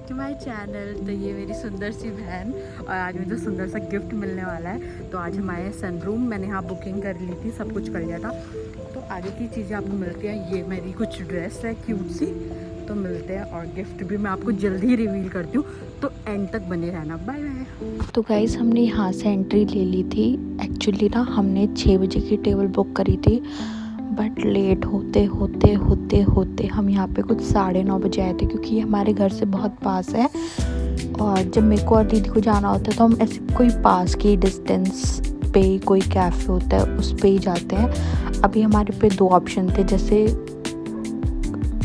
Back to my channel. तो ये मेरी सुंदर सी बहन और आज मुझे सुंदर सा गिफ्ट मिलने वाला है। तो आज हमारे सनरूम मैंने यहाँ बुकिंग कर ली थी, सब कुछ कर लिया था। तो आगे की चीज़ें आपको मिलती हैं। ये मेरी कुछ ड्रेस है क्यूट सी, तो मिलते हैं। और गिफ्ट भी मैं आपको जल्दी ही रिवील करती हूँ, तो एंड तक बने रहना। Bye bye. तो गाइज़ हमने यहाँ से एंट्री ले ली थी। एक्चुअली ना हमने 6 बजे की टेबल बुक करी थी, बट लेट होते होते होते होते हम यहाँ पे कुछ 9:30 बजे आए थे, क्योंकि ये हमारे घर से बहुत पास है। और जब मेरे को और दीदी को जाना होता है तो हम ऐसे कोई पास की डिस्टेंस पे कोई कैफ़े होता है उस पे ही जाते हैं। अभी हमारे पे 2 ऑप्शन थे, जैसे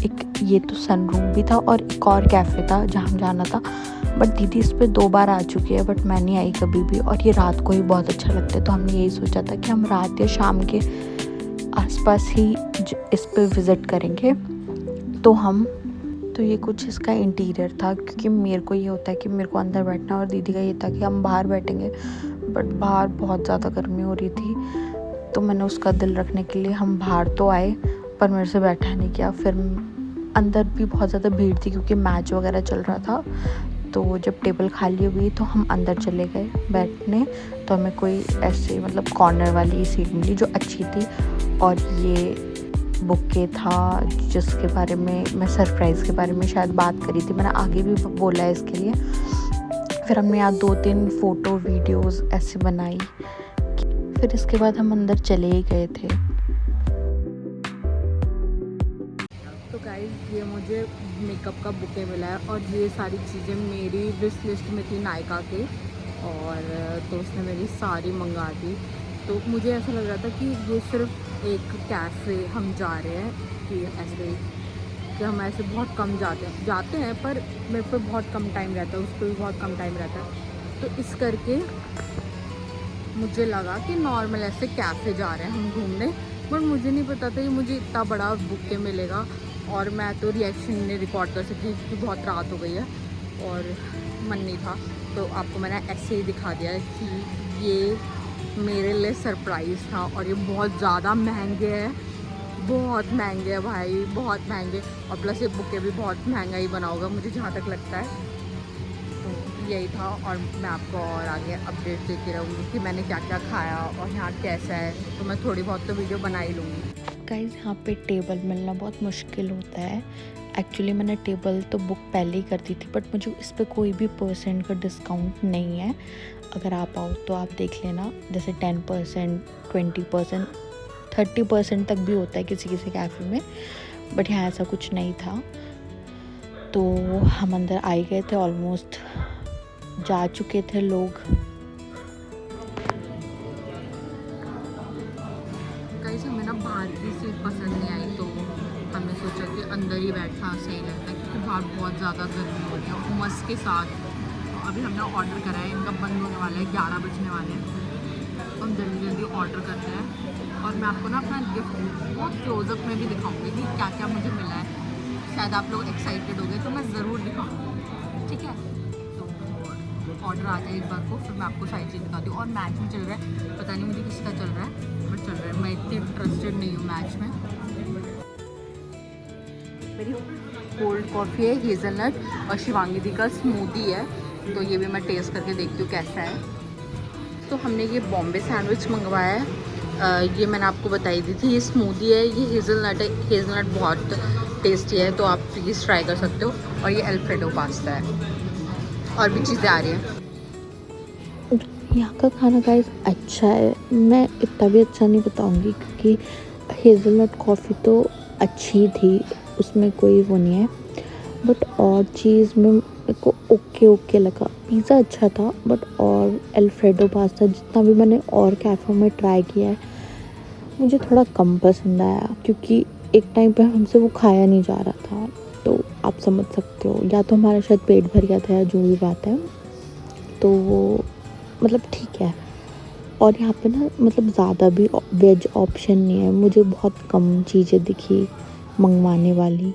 एक ये तो सनरूम भी था और एक और कैफ़े था जहाँ हम जाना था। बट दीदी इस पे 2 बार आ चुकी है, बट मैं नहीं आई कभी भी, और ये रात को ही बहुत अच्छा लगता है। तो हमने यही सोचा था कि हम रात या शाम के आसपास ही इस पे विज़िट करेंगे। तो ये कुछ इसका इंटीरियर था, क्योंकि मेरे को ये होता है कि मेरे को अंदर बैठना, और दीदी का ये था कि हम बाहर बैठेंगे। बट बाहर बहुत ज़्यादा गर्मी हो रही थी, तो मैंने उसका दिल रखने के लिए हम बाहर तो आए, पर मेरे से बैठा नहीं किया। फिर अंदर भी बहुत ज़्यादा भीड़ थी, क्योंकि मैच वगैरह चल रहा था। तो जब टेबल खाली हुई तो हम अंदर चले गए बैठने। तो हमें कोई ऐसे मतलब कॉर्नर वाली सीट मिली जो अच्छी थी। और ये बुके था जिसके बारे में मैं सरप्राइज़ के बारे में शायद बात करी थी, मैंने आगे भी बोला है इसके लिए। फिर हमने यहाँ 2-3 फ़ोटो वीडियोस ऐसे बनाई। फिर इसके बाद हम अंदर चले ही गए थे। तो गाइस ये मुझे मेकअप का बुके मिला है, और ये सारी चीज़ें मेरी विश लिस्ट में थी नायका के, और तो उसने मेरी सारी मंगा दी। तो मुझे ऐसा लग रहा था कि ये सिर्फ एक कैफ़े हम जा रहे हैं, कि ऐसे कि हम ऐसे बहुत कम जाते हैं पर मेरे पे बहुत कम टाइम रहता है, उस पर भी बहुत कम टाइम रहता है। तो इस करके मुझे लगा कि नॉर्मल ऐसे कैफ़े जा रहे हैं हम घूमने, बट मुझे नहीं पता था कि मुझे इतना बड़ा बुके मिलेगा। और मैं तो रिएक्शन नहीं रिकॉर्ड कर सकती क्योंकि बहुत रात हो गई है और मन नहीं था। तो आपको मैंने ऐसे ही दिखा दिया कि ये मेरे लिए सरप्राइज़ था। और ये बहुत ज़्यादा महंगे हैं, बहुत महंगे हैं भाई, बहुत महंगे। और प्लस ये बुके भी बहुत महंगा ही बना होगा मुझे जहाँ तक लगता है। तो यही था, और मैं आपको और आगे अपडेट देती रहूँगी कि मैंने क्या क्या खाया और यहाँ कैसा है। तो मैं थोड़ी बहुत तो वीडियो बना ही लूँगी। गाइज़ यहाँ पे टेबल मिलना बहुत मुश्किल होता है। एक्चुअली मैंने टेबल तो बुक पहले ही कर दी थी, बट मुझे इस पे कोई भी % का डिस्काउंट नहीं है। अगर आप आओ तो आप देख लेना, जैसे 10%, 20%, 30% तक भी होता है किसी किसी कैफ़े में, बट यहाँ ऐसा कुछ नहीं था। तो हम अंदर आ ही गए थे, ऑलमोस्ट जा चुके थे लोग। गाइस हमें ना बाहर की सीट पसंद नहीं आई, तो हमने सोचा कि अंदर ही बैठना सही रहता है, क्योंकि बाहर बहुत ज़्यादा गर्मी हो रही है उमस के साथ। अभी हमने ऑर्डर करा है, इनका बंद होने वाला है, 11 बजने वाले हैं। तो हम जल्दी जल्दी ऑर्डर करते हैं, और मैं आपको ना अपना गिफ्ट बहुत क्लोजअप में भी दिखाऊंगी कि क्या क्या मुझे मिला है। शायद आप लोग एक्साइटेड हो गए, तो मैं ज़रूर दिखाऊँगी, ठीक है। तो ऑर्डर आ जाए एक बार को, फिर मैं आपको सारी चीज़ दिखाती हूँ। और मैच भी चल रहा है, पता नहीं मुझे किसका चल रहा है, बट चल रहा है। मैं इतनी इंटरेस्टेड नहीं हूँ मैच में। मेरी कोल्ड कॉफ़ी है हेज़लनट, और शिवांगी दी का स्मूदी है। तो ये भी मैं टेस्ट करके देखती हूँ कैसा है। तो हमने ये बॉम्बे सैंडविच मंगवाया है, ये मैंने आपको बताई दी थी। ये स्मूदी है, ये हेज़लनट है, हेज़लनट बहुत टेस्टी है, तो आप प्लीज़ ट्राई कर सकते हो। और ये अल्फ्रेडो पास्ता है, और भी चीज़ें आ रही हैं। यहाँ का खाना गाइस अच्छा है, मैं इतना भी अच्छा नहीं बताऊँगी, क्योंकि हेज़लनट कॉफ़ी तो अच्छी थी, उसमें कोई वो नहीं है। बट और चीज़ में मेरे को ओके लगा। पिज़्ज़ा अच्छा था, बट और अल्फ्रेडो पास्ता जितना भी मैंने और कैफ़े में ट्राई किया है, मुझे थोड़ा कम पसंद आया, क्योंकि एक टाइम पे हमसे वो खाया नहीं जा रहा था। तो आप समझ सकते हो, या तो हमारा शायद पेट भर गया था या जो भी बात है। तो वो मतलब ठीक है। और यहाँ पे ना मतलब ज़्यादा भी वेज ऑप्शन नहीं है, मुझे बहुत कम चीज़ें दिखी मंगवाने वाली।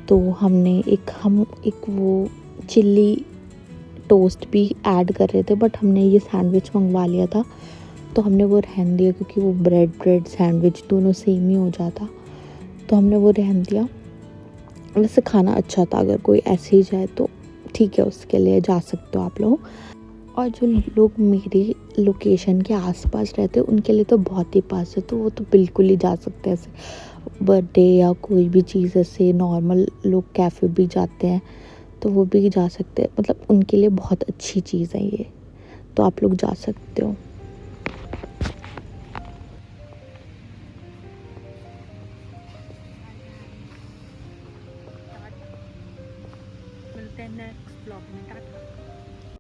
तो हम एक वो चिल्ली टोस्ट भी ऐड कर रहे थे, बट हमने ये सैंडविच मंगवा लिया था, तो हमने वो रहन दिया, क्योंकि वो ब्रेड सैंडविच दोनों सेम ही हो जाता, तो हमने वो रहन दिया। वैसे खाना अच्छा था, अगर कोई ऐसे ही जाए तो ठीक है, उसके लिए जा सकते हो आप लोग। और जो लोग मेरी लोकेशन के आसपास रहते हैं उनके लिए तो बहुत ही पास है, तो वो तो बिल्कुल ही जा सकते हैं। ऐसे बर्थडे या कोई भी चीज़, ऐसे नॉर्मल लोग कैफ़े भी जाते हैं तो वो भी जा सकते हैं, मतलब उनके लिए बहुत अच्छी चीज़ है ये, तो आप लोग जा सकते हो। मिलते हैं नेक्स्ट ब्लॉग में, टाटा।